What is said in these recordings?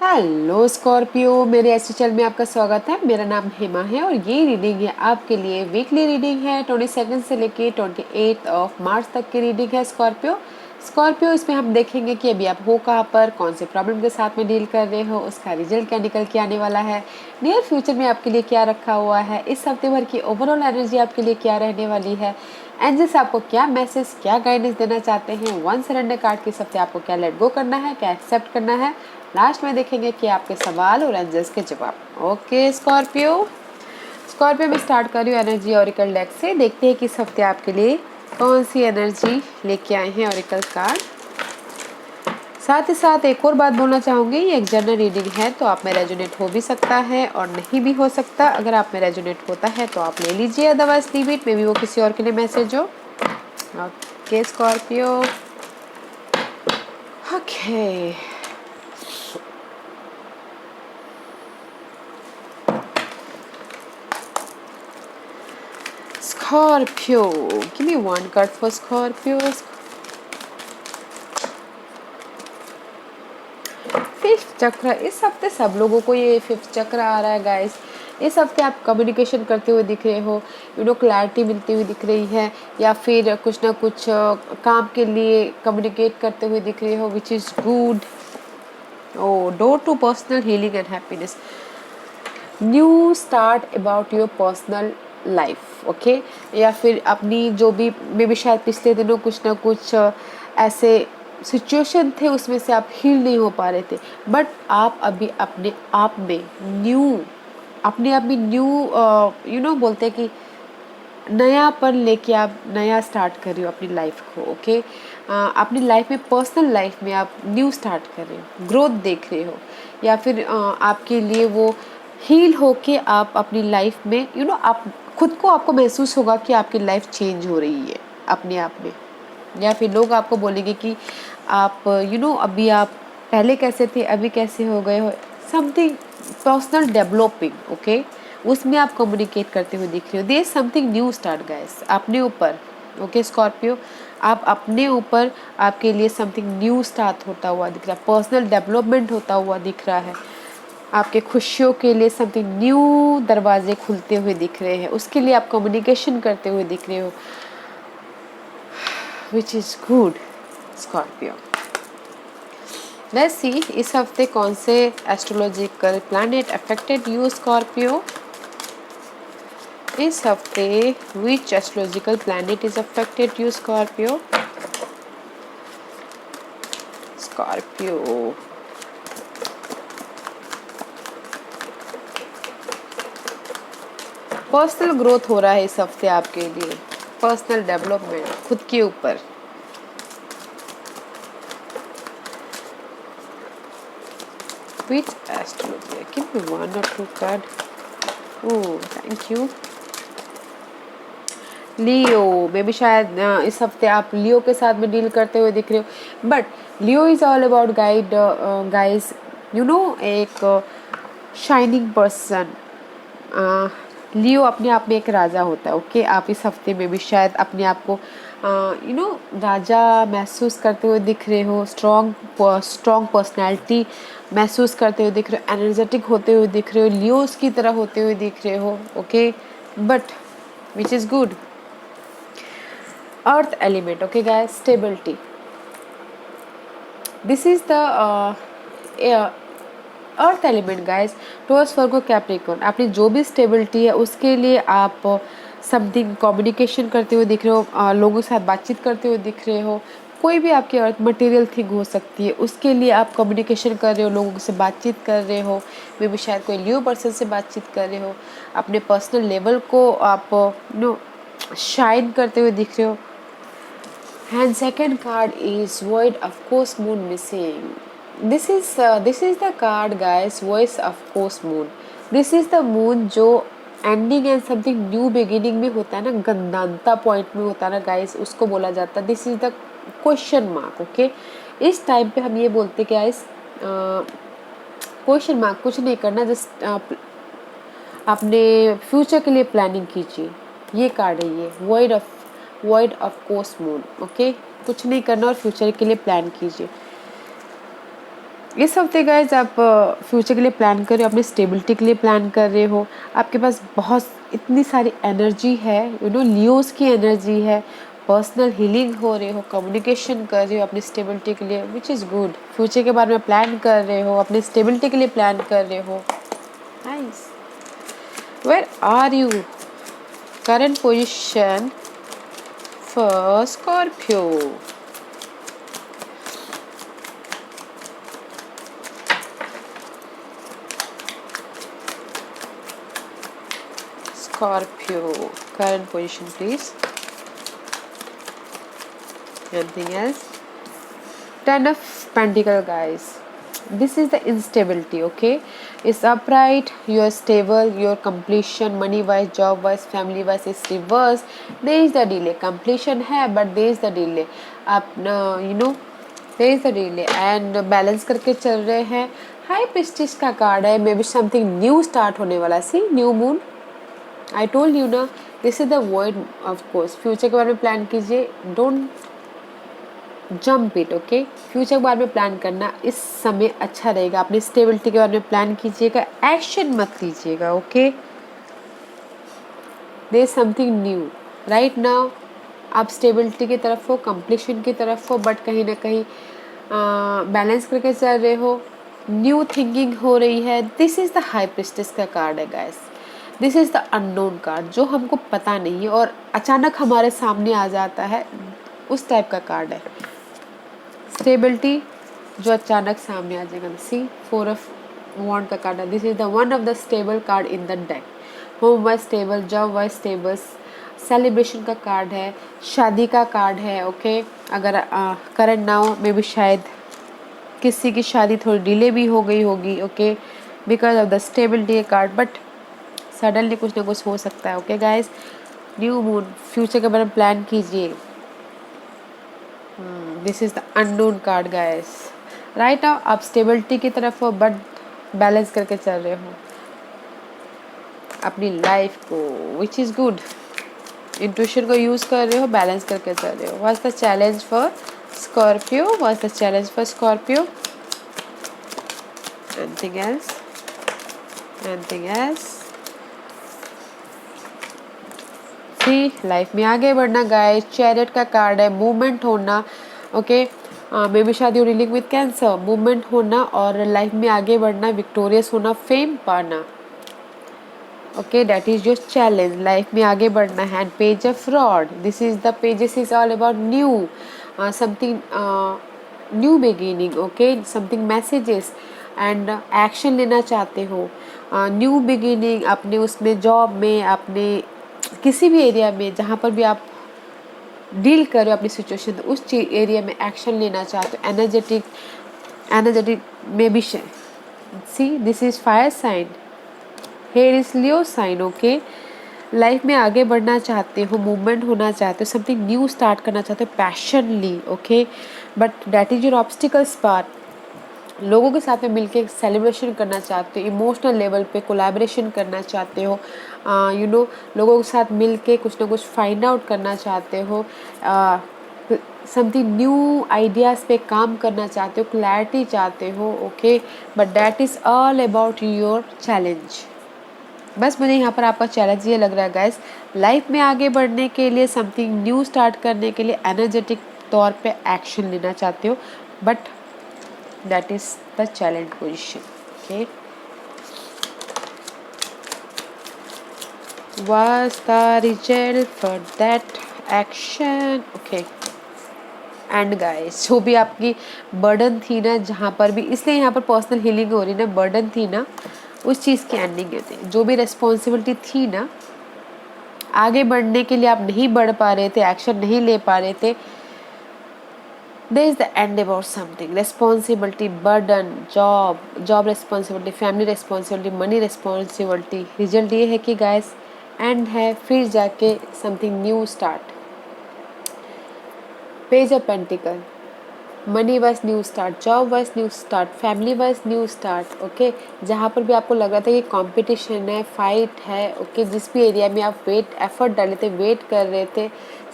Hello Scorpio, मेरे ऐसे channel में आपका स्वागत है। मेरा नाम हेमा है और ये रीडिंग है आपके लिए वीकली रीडिंग है। 22 से लेके 28 मार्च तक की रीडिंग है स्कॉर्पियो इसमें हम देखेंगे कि अभी आप हो कहाँ पर, कौन से प्रॉब्लम के साथ में डील कर रहे हो, उसका रिजल्ट क्या निकल के आने वाला है, नियर फ्यूचर में आपके लिए क्या रखा हुआ है, इस हफ्ते भर की ओवरऑल एनर्जी आपके लिए क्या रहने वाली है, एंजल्स आपको क्या मैसेज, क्या गाइडेंस देना चाहते हैं, वन सरेंडर कार्ड के हफ्ते आपको क्या लेट गो करना है, क्या एक्सेप्ट करना है। लास्ट में देखेंगे कि आपके सवाल और एंजल्स के जवाब। ओके स्कॉर्पियो में स्टार्ट कर रही हूँ एनर्जी ऑरिकल डेक से। देखते हैं कि इस हफ्ते आपके लिए कौन सी एनर्जी लेके आए हैं ऑरिकल कार्ड। साथ ही साथ एक और बात बोलना चाहूँगी, ये एक जनरल रीडिंग है तो आप में रेजोनेट हो भी सकता है और नहीं भी हो सकता। अगर आप में रेजोनेट होता है तो आप ले लीजिए, otherwise leave it, may be वो किसी और के लिए मैसेज हो। Okay Scorpio, okay Scorpio, give me one card for Scorpio. Fifth चक्र, इस हफ्ते सब लोगों को ये फिफ्थ चक्र आ रहा है गाइस। इस हफ्ते आप कम्युनिकेशन करते हुए दिख रहे हो, क्लैरिटी मिलती हुई दिख रही है, या फिर कुछ ना कुछ काम के लिए कम्युनिकेट करते हुए दिख रहे हो, which is good. Oh, door to personal healing and happiness, new start about your personal life. Okay, या फिर अपनी जो भी मे बी शायद पिछले दिनों कुछ ना कुछ ऐसे सिचुएशन थे उसमें से आप हील नहीं हो पा रहे थे, बट आप अभी अपने आप में न्यू, अपने आप में न्यू बोलते हैं कि नयापन लेके आप नया स्टार्ट कर रहे हो अपनी लाइफ को। ओके, अपनी लाइफ में, पर्सनल लाइफ में आप न्यू स्टार्ट कर रहे हो, ग्रोथ देख रहे हो, या फिर आपके लिए वो हील होके आप अपनी लाइफ में आप खुद को, आपको महसूस होगा कि आपकी लाइफ चेंज हो रही है अपने आप में, या फिर लोग आपको बोलेंगे कि आप अभी आप पहले कैसे थे अभी कैसे हो गए हो, समथिंग पर्सनल डेवलपिंग। ओके, उसमें आप कम्युनिकेट करते हुए दिख रहे हो। There is something new start guys अपने ऊपर। ओके स्कॉर्पियो, आप अपने ऊपर, आपके लिए समथिंग न्यू स्टार्ट होता हुआ दिख रहा है, पर्सनल डेवलपमेंट होता हुआ दिख रहा है, आपके खुशियों के लिए समथिंग न्यू दरवाजे खुलते हुए दिख रहे हैं, उसके लिए आप कम्युनिकेशन करते हुए दिख रहे हो, which is good Scorpio. Let's see इस हफ्ते कौन से astrological planet affected you Scorpio. इस हफ्ते which astrological planet is affected you Scorpio. Scorpio, personal growth हो रहा है इस हफ्ते आपके लिए, पर्सनल डेवलपमेंट खुद के ऊपर। Which astrology? Give me one or two card. Oh, thank you. लियो, मे भी शायद इस हफ्ते आप लियो के साथ में डील करते हुए दिख रहे हो, but Leo is all about guide guys, एक शाइनिंग पर्सन। लियो अपने आप में एक राजा होता है। ओके, आप इस हफ्ते में भी शायद अपने आप को राजा महसूस करते हुए दिख रहे हो, स्ट्रॉन्ग पर्सनैलिटी महसूस करते हुए दिख रहे हो, एनर्जेटिक होते हुए दिख रहे हो, लियोस की तरह होते हुए दिख रहे हो। Okay, but which is good, earth element. Okay guys, stability, this is the earth element guys. Taurus, Virgo, Capricorn, अपनी जो भी स्टेबिलिटी है उसके लिए आप समथिंग कम्युनिकेशन करते हुए दिख रहे हो, लोगों के साथ बातचीत करते हुए दिख रहे हो, कोई भी आपकी अर्थ मटेरियल थिंग हो सकती है, उसके लिए आप कम्युनिकेशन कर रहे हो, लोगों से बातचीत कर रहे हो, मे भी शायद कोई लियो पर्सन से बातचीत कर रहे हो, अपने पर्सनल लेवल को आप शाइन करते हुए दिख रहे हो। And second card is Void of Course Moon missing. This is the card guys, Voice of Course Moon. This is the moon जो ending and something new beginning में होता है ना, गंधांता पॉइंट में होता है ना गाइस, उसको बोला जाता है this is the question mark. Okay, इस टाइम पे हम ये बोलते गाइस क्वेश्चन मार्क, कुछ नहीं करना, जस्ट अपने फ्यूचर के लिए प्लानिंग कीजिए। ये कार्ड है, ये void of course moon. Okay, कुछ नहीं करना और फ्यूचर के लिए प्लान कीजिए। इस हफ्ते गाइज आप फ्यूचर के लिए प्लान कर रहे हो, अपनी स्टेबिलिटी के लिए प्लान कर रहे हो, आपके पास बहुत इतनी सारी एनर्जी है, लियोस की एनर्जी है, पर्सनल हीलिंग हो रहे हो, कम्युनिकेशन कर रहे हो अपनी स्टेबिलिटी के लिए, विच इज़ गुड। फ्यूचर के बारे में प्लान कर रहे हो, अपनी स्टेबिलिटी के लिए प्लान कर रहे हो, nice. Where are you, current position for Scorpio. Scorpio, current position please. Anything else? Ten of Pentacle guys. This is the instability, okay? It's upright, you're stable, your completion, money wise, job wise, family wise is reverse. There is the delay. Completion है but there is the delay. आप there is the delay and balance करके चल रहे हैं. High Prestige का card है, maybe something new start होने वाला. See new moon, I told you ना, this is the word. Of course future के बारे में प्लान कीजिए, don't jump it, okay. Future के बारे में प्लान करना इस समय अच्छा रहेगा. अपनी स्टेबिलिटी के बारे में प्लान कीजिएगा, एक्शन मत लीजिएगा, okay. There is something new right now. आप स्टेबिलिटी की तरफ हो, कंप्लीशन की तरफ हो, बट कहीं ना कहीं बैलेंस करके चल रहे हो. न्यू थिंकिंग हो रही है. This is the high priestess का कार्ड है guys. This is the unknown card, जो हमको पता नहीं है और अचानक हमारे सामने आ जाता है, उस टाइप का कार्ड है. स्टेबिलिटी जो अचानक सामने आ जाएगा. सी 4 ऑफ वॉन्ड का कार्ड है. This is the one of the stable card in the deck. Home wise stable, job wise stable, celebration का कार्ड है, शादी का कार्ड है, ओके. अगर करंट नाउ में भी शायद किसी की शादी थोड़ी डिले भी हो गई होगी, okay, because of the stability card, but suddenly कुछ ना कुछ हो सकता है, okay guys. New moon, future के बारे में प्लान कीजिए. This is the unknown card guys. Right now आप स्टेबिलिटी की तरफ हो बट बैलेंस करके चल रहे हो अपनी लाइफ को, विच इज़ गुड. इंट्यूशन को यूज़ कर रहे हो, बैलेंस करके चल रहे हो. What's the challenge for Scorpio, what's the challenge for Scorpio. Anything else, anything else. Life में आगे बढ़ना गाइस. चैरियट का कार्ड है, मूवमेंट होना, ओके. मे बी शादी हो डीलिंग विद कैंसर. मूवमेंट होना और लाइफ में आगे बढ़ना, विक्टोरियस होना, फेम पाना, okay. That is your challenge. Life में आगे बढ़ना है. And page of rod, this is the pages is all about new something, new beginning, okay. Something messages and action लेना चाहते हो, न्यू बिगिनिंग अपने उसमें, जॉब में, अपने किसी भी एरिया में जहाँ पर भी आप डील कर रहे हो अपनी सिचुएशन, तो उस एरिया में एक्शन लेना चाहते हो. एनर्जेटिक में भी. See this is fire sign, here is Leo sign, okay. Life में आगे बढ़ना चाहते हो, मूवमेंट होना चाहते हो, समथिंग न्यू स्टार्ट करना चाहते हो passionately, okay. But that is your obstacles part. लोगों के साथ में मिलके सेलिब्रेशन करना चाहते हो, इमोशनल लेवल पे कोलैबोरेशन करना चाहते हो, लोगों के साथ मिलके कुछ ना कुछ फाइंड आउट करना चाहते हो, समथिंग न्यू आइडियाज़ पे काम करना चाहते हो, क्लैरिटी चाहते हो, okay. But that is all about your challenge. बस मुझे यहाँ पर आपका चैलेंज ये लग रहा है गाइस, लाइफ में आगे बढ़ने के लिए, समथिंग न्यू स्टार्ट करने के लिए एनर्जेटिक तौर पे एक्शन लेना चाहते हो, but that is the challenge position, okay. What's the result for that action, okay. And guys, जो भी आपकी बर्डन थी ना, जहाँ पर भी, इसलिए यहाँ पर पर्सनल हीलिंग हो रही ना, बर्डन थी ना, उस चीज़ की एंडिंग होती है. जो भी रिस्पॉन्सिबिलिटी थी ना, आगे बढ़ने के लिए आप नहीं बढ़ पा रहे थे, एक्शन नहीं ले पा रहे थे, there is the end about something, responsibility, burden, job responsibility, family responsibility, money responsibility. Result ये है कि गाइस एंड है, फिर जाके something new start. Page of pentacle, money wise new start, job wise new start, family wise new start, okay. जहाँ पर भी आपको लग रहा था कि कंपटीशन है, फाइट है, ओके. जिस भी एरिया में आप एफर्ट डाले थे, वेट कर रहे थे,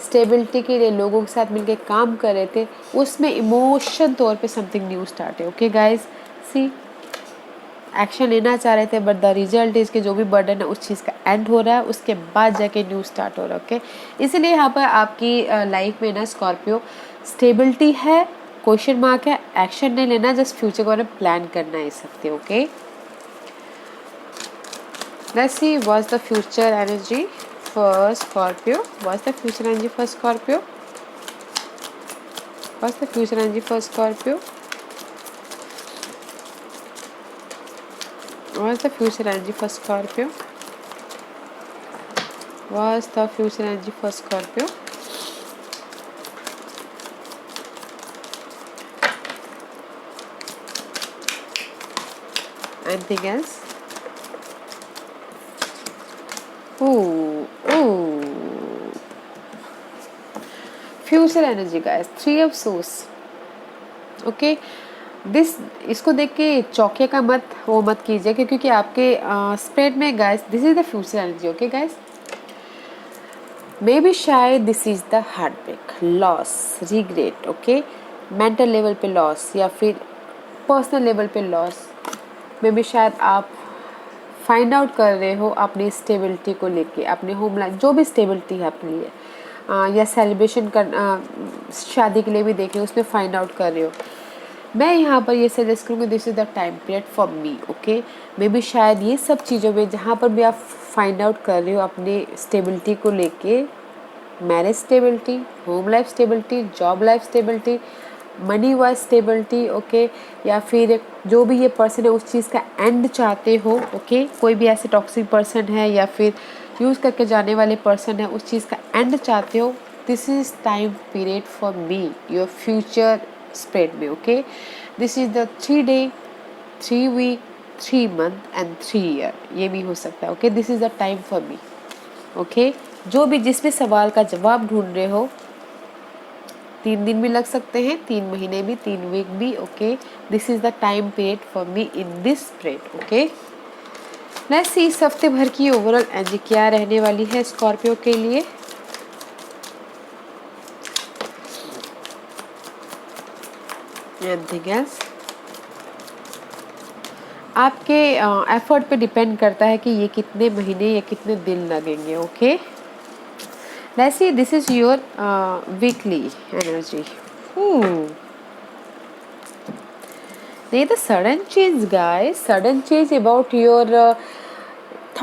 स्टेबिलिटी के लिए लोगों के साथ मिलकर काम कर रहे थे, उसमें इमोशन तौर पे समथिंग न्यू स्टार्ट है, ओके गाइज. सी एक्शन लेना चाह रहे थे, बट द रिजल्ट इज कि जो भी बर्डन है उस चीज़ का एंड हो रहा है, उसके बाद जाके न्यू स्टार्ट हो रहा है। ओके, इसीलिए यहाँ पर आपकी लाइफ में ना स्कॉर्पियो स्टेबिलिटी है, क्वेश्चन मार्क है, एक्शन नहीं लेना, जस्ट फ्यूचर के बारे में प्लान करना है इस हफ्ते। Okay, let's see what's the future energy for Scorpio, what's the future energy for Scorpio, what's the future energy for Scorpio, what's the future energy for Scorpio, what's the future energy for Scorpio, anything else? Future energy guys, 3 of Swords. Okay, इसको देख के चौके का वो मत कीजिए, क्योंकि आपके स्प्रेड में guys this is the future energy. Okay guys, maybe शायद this is the heartbreak, loss, regret, okay, mental level पे लॉस या फिर पर्सनल लेवल पे लॉस। मे बी शायद आप फाइंड आउट कर रहे हो अपनी स्टेबिलिटी को लेके, अपने होम लाइफ जो भी स्टेबिलिटी है अपने लिए, या सेलिब्रेशन कर शादी के लिए भी देख रहे हो, उसमें फाइंड आउट कर रहे हो। मैं यहाँ पर ये सजेस्ट करूँगी this is the time period for me. Okay, may be शायद ये सब चीज़ों में जहाँ पर भी आप फाइंड आउट कर रहे हो अपनी स्टेबिलिटी को लेके, marriage stability, home life stability, job life stability, money wise stability, okay, या फिर जो भी ये पर्सन है उस चीज़ का एंड चाहते हो। ओके, कोई भी ऐसे टॉक्सिक पर्सन है या फिर यूज़ करके जाने वाले पर्सन है, उस चीज़ का एंड चाहते हो, this is time period for me, your future spread में। Okay, this is the 3 day 3 week 3 month and 3 year, ये भी हो सकता है। Okay, this is the time for me. Okay, जो भी जिस भी सवाल का जवाब ढूंढ रहे हो, 3 दिन भी लग सकते हैं, 3 महीने भी, 3 वीक भी। Okay, this is the time period for me in this spread. Okay, let's see इस हफ्ते भर की ओवरऑल एनर्जी क्या रहने वाली है स्कॉर्पियो के लिए। Anything else? आपके एफर्ट पे डिपेंड करता है कि ये कितने महीने या कितने दिन लगेंगे। Okay, let's see this is your weekly energy. नहीं, the sudden change guys, sudden change about your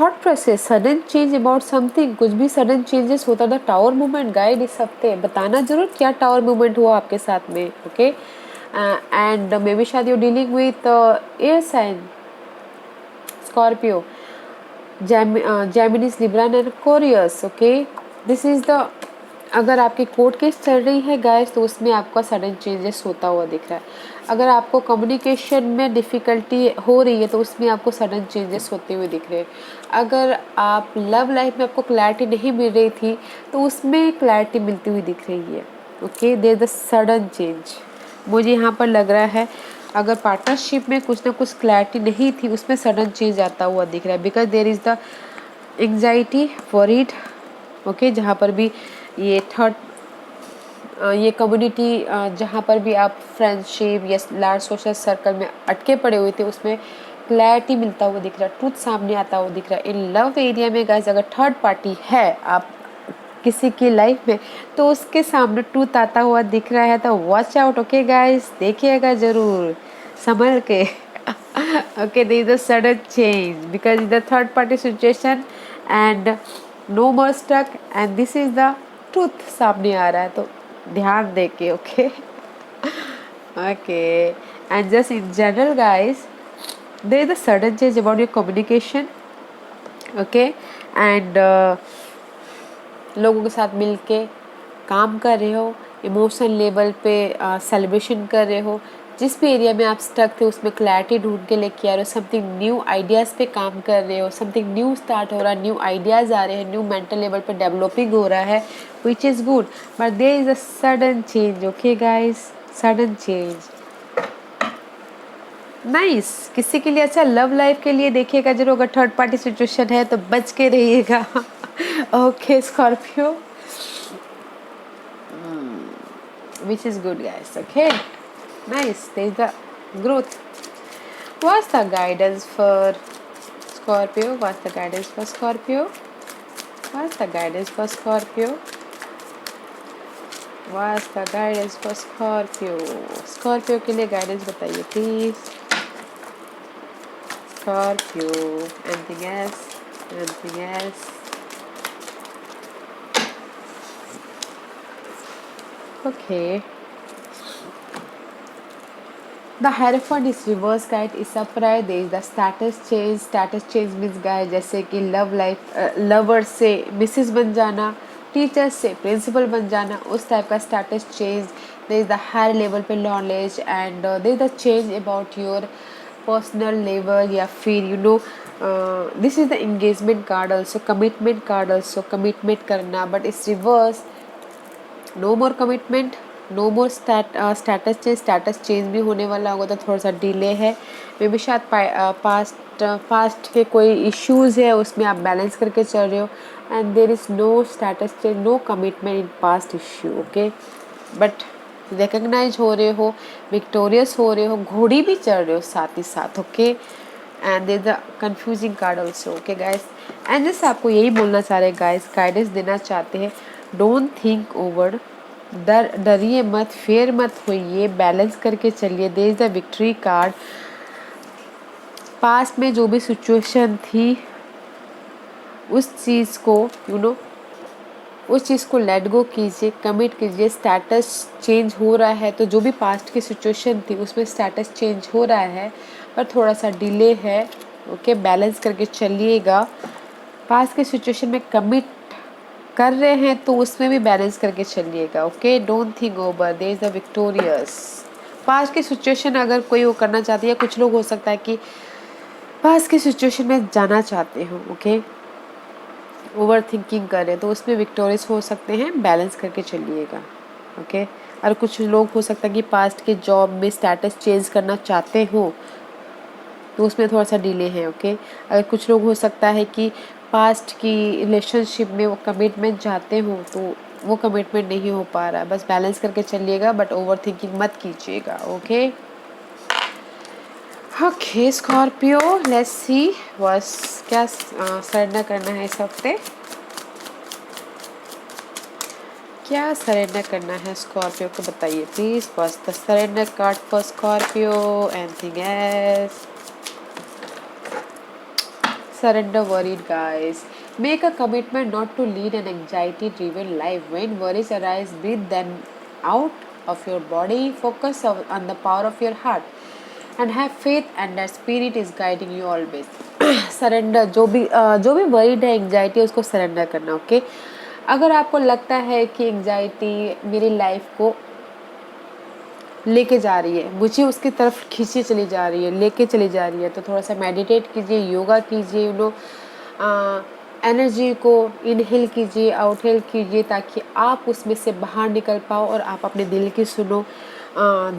thought process, sudden change about something, कुछ भी सडन चेंजेस होता था। टावर मूवमेंट गाइड इस हफ्ते, बताना जरूर क्या टावर मूवमेंट हुआ आपके साथ में। ओके, and maybe शायद you're dealing with air sign Scorpio, Gemini, Libra and Aquarius। Okay, this is the, अगर आपकी कोर्ट केस चल रही है गाइस तो उसमें आपका सडन चेंजेस होता हुआ दिख रहा है। अगर आपको कम्युनिकेशन में डिफ़िकल्टी हो रही है तो उसमें आपको सडन चेंजेस होते हुए दिख रहे हैं। अगर आप लव लाइफ में आपको क्लैरिटी नहीं मिल रही थी तो उसमें क्लैरिटी मिलती हुई दिख रही है। Okay, there is the sudden change, मुझे यहाँ पर लग रहा है अगर पार्टनरशिप में कुछ ना कुछ क्लैरिटी नहीं थी उसमें सडन चेंज आता हुआ दिख रहा है, because there is the anxiety, worried. Okay, जहाँ पर भी ये थर्ड ये कम्युनिटी, जहाँ पर भी आप फ्रेंडशिप या लार्ज सोशल सर्कल में अटके पड़े हुए थे उसमें क्लैरिटी मिलता हुआ दिख रहा है, ट्रूथ सामने आता हुआ दिख रहा है। इन लव एरिया में गाइस अगर थर्ड पार्टी है आप किसी की लाइफ में तो उसके सामने ट्रूथ आता हुआ दिख रहा है, तो वॉच आउट। ओके गाइस, देखिएगा जरूर संभल के। Okay, there is a sudden change because the third party situation and no more stuck and this is the truth सामने आ रहा है, तो ध्यान दे के। Okay, okay, and just in general guys there is a sudden change about your communication. Okay, and लोगों के साथ मिलके काम कर रहे हो, इमोशनल लेवल पे सेलिब्रेशन कर रहे हो, जिस भी एरिया में आप स्टक थे उसमें क्लैरिटी ढूंढ के लेके आ रहे हो, समथिंग न्यू आइडियाज़ पे काम कर रहे हो, समथिंग न्यू स्टार्ट हो रहा है, न्यू आइडियाज़ आ रहे हैं, न्यू मेंटल लेवल पे डेवलपिंग हो रहा है, which is good, but there is a sudden change. Okay guys, sudden change nice. किसी के लिए अच्छा, लव लाइफ के लिए देखिएगा जरूर, अगर थर्ड पार्टी सिचुएशन है तो बच के रहिएगा। Okay Scorpio, which is good guys। okay, nice, there is the growth। What's the guidance for Scorpio? What's the guidance for Scorpio? What's the guidance for Scorpio? What's the guidance for Scorpio? Scorpio के लिए guidance बताइए please. Scorpio. Anything else? Anything else? Okay. The Hierophant is reverse, guide is upright. There is the status change. Status change means guide जैसे कि love life lover से Mrs बन जाना, teacher से principal बन जाना, उस टाइप का status change. There is the higher level पे knowledge and there is the change about your personal level या फिर you know this is the engagement card also, commitment card also, commitment करना but it's reverse. No more commitment, no more status change भी होने वाला होगा तो थोड़ा सा डिले है. मे भी शायद पास्ट के कोई इश्यूज़ है उसमें आप बैलेंस करके चल रहे हो and there is no status change, no commitment in past issue. Okay, but recognise हो रहे हो, विक्टोरियस हो रहे हो, घोड़ी भी चल रहे हो साथ ही साथ. Okay, and there is a confusing card also. Okay guys, and जैसे आपको यही बोलना चाह रहे हैं गाइस, गाइडेंस देना चाहते हैं. डोंट थिंक ओवर, डरिए मत, फेयर मत होइए, बैलेंस करके चलिए. There is the victory card. Past में जो भी सिचुएशन थी उस चीज़ को उस चीज़ को लेट गो कीजिए, कमिट कीजिए. स्टेटस चेंज हो रहा है तो जो भी पास्ट की सिचुएशन थी उसमें स्टेटस चेंज हो रहा है पर थोड़ा सा डिले है. ओके, बैलेंस करके चलिएगा. पास्ट की सिचुएशन में कमिट कर रहे हैं तो उसमें भी बैलेंस करके चलिएगा. Okay, don't think over, there is the victorious. Past की सिचुएशन अगर कोई वो करना चाहती है, कुछ लोग हो सकता है कि पास्ट की सिचुएशन में जाना चाहते हो. ओके, ओवर थिंकिंग कर रहे हैं तो उसमें विक्टोरियस हो सकते हैं. बैलेंस करके चलिएगा. ओके, और कुछ लोग हो सकता है कि पास्ट के जॉब में स्टेटस चेंज करना चाहते हो तो उसमें थोड़ा सा डिले है. ओके, अगर कुछ लोग हो सकता है कि पास्ट की रिलेशनशिप में वो कमिटमेंट चाहते हो तो वो कमिटमेंट नहीं हो पा रहा है. बस बैलेंस करके चलिएगा बट ओवर थिंकिंग मत कीजिएगा. ओके ओके स्कॉर्पियो, लेट्स सी बस क्या सरेंडर करना है इस हफ्ते. क्या सरेंडर करना है स्कॉर्पियो को बताइए प्लीज. बस the surrender card for Scorpio. Anything else? Surrender worried, guys. Make a commitment not to lead an anxiety driven life. When worries arise, breathe them out of your body. Focus on the power of your heart and have faith, and that spirit is guiding you always. Surrender. जो भी worried है, anxiety है, उसको surrender करना. Okay, अगर आपको लगता है कि anxiety मेरी लाइफ को लेके जा रही है, मुझे उसकी तरफ खींची चली जा रही है, लेके चली जा रही है, तो थोड़ा सा मेडिटेट कीजिए, योगा कीजिए, एनर्जी को इनहेल कीजिए, आउटहेल कीजिए ताकि आप उसमें से बाहर निकल पाओ और आप अपने दिल की सुनो,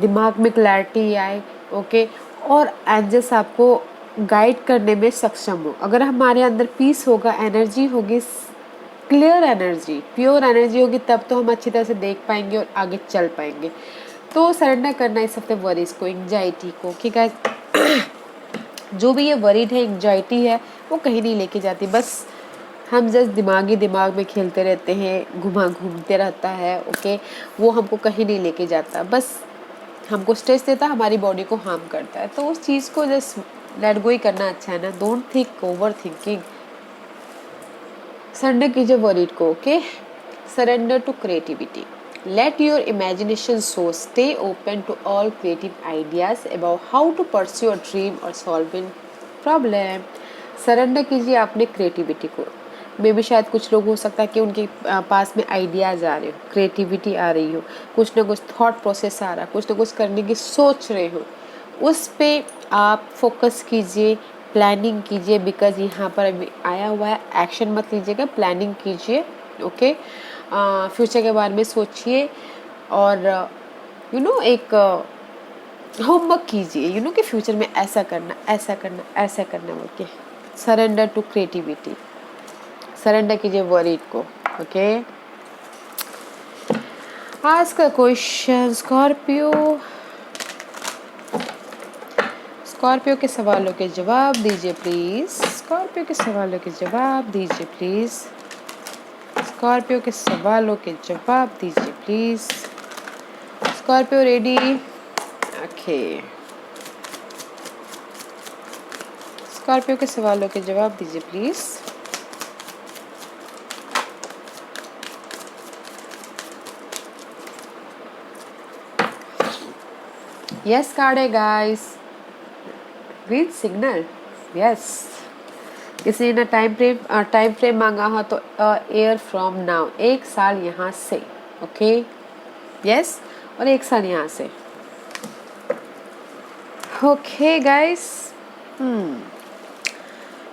दिमाग में क्लैरिटी आए. ओके, और एंजल्स आपको गाइड करने में सक्षम हो. अगर हमारे अंदर पीस होगा, एनर्जी होगी, क्लियर एनर्जी, प्योर एनर्जी होगी, तब तो हम अच्छी तरह से देख पाएंगे और आगे चल पाएंगे. तो सरेंडर करना इस हफ्ते वरीज को, एंग्जाइटी को. कि गाइस जो भी ये वरीड है, एंग्जाइटी है, वो कहीं नहीं लेके जाती. बस हम जस्ट दिमाग में खेलते रहते हैं, घूमते रहता है. ओके, वो हमको कहीं नहीं लेके जाता, बस हमको स्ट्रेस देता, हमारी बॉडी को हार्म करता है. तो उस चीज़ को जस्ट लेट गो ही करना अच्छा है ना. Don't think over thinking. Surrender कीजिए वरीड को. Okay, surrender to creativity. Let your imagination soar. Stay open to all creative ideas about how to pursue a dream or solving problem. Surrender कीजिए अपने creativity को. मे भी शायद कुछ लोग हो सकता है कि उनके पास में आइडियाज़ आ रहे हो, क्रिएटिविटी आ रही हो, कुछ ना कुछ थॉट प्रोसेस आ रहा, कुछ ना कुछ करने की सोच रहे हो, उस पे आप फोकस कीजिए, प्लानिंग कीजिए. बिकॉज यहाँ पर अभी आया हुआ है, एक्शन मत लीजिएगा, प्लानिंग कीजिए. ओके, फ्यूचर के बारे में सोचिए और एक होमवर्क कीजिए, कि फ्यूचर में ऐसा करना, ऐसा करना, ऐसा करना. Okay, surrender to creativity. Surrender कीजिए वरीड को. ओके, आज का क्वेश्चन स्कॉर्पियो के सवालों के जवाब दीजिए प्लीज़। स्कॉर्पियो के सवालों के जवाब दीजिए प्लीज़। स्कॉर्पियो के सवालों के जवाब दीजिए please. Scorpio ready? Okay. Scorpio के सवालों के जवाब दीजिए प्लीज़। यस कार्ड है गाइस। Green signal, yes. किसी ने टाइम फ्रेम मांगा हो तो ईयर फ्रॉम नाउ, 1 साल यहाँ से। ओके, यस, और 1 साल यहाँ से। Okay guys,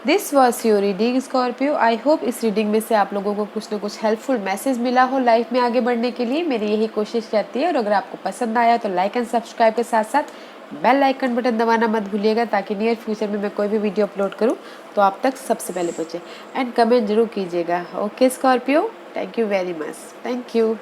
this was your reading Scorpio. I hope इस रीडिंग में से आप लोगों को कुछ ना कुछ हेल्पफुल मैसेज मिला हो लाइफ में आगे बढ़ने के लिए। मेरी यही कोशिश रहती है। और अगर आपको पसंद आया तो लाइक एंड सब्सक्राइब के साथ साथ बेल आइकन बटन दबाना मत भूलिएगा, ताकि नियर फ्यूचर में मैं कोई भी वीडियो अपलोड करूं तो आप तक सबसे पहले पहुंचे। एंड कमेंट जरूर कीजिएगा। Okay Scorpio, thank you very much, thank you.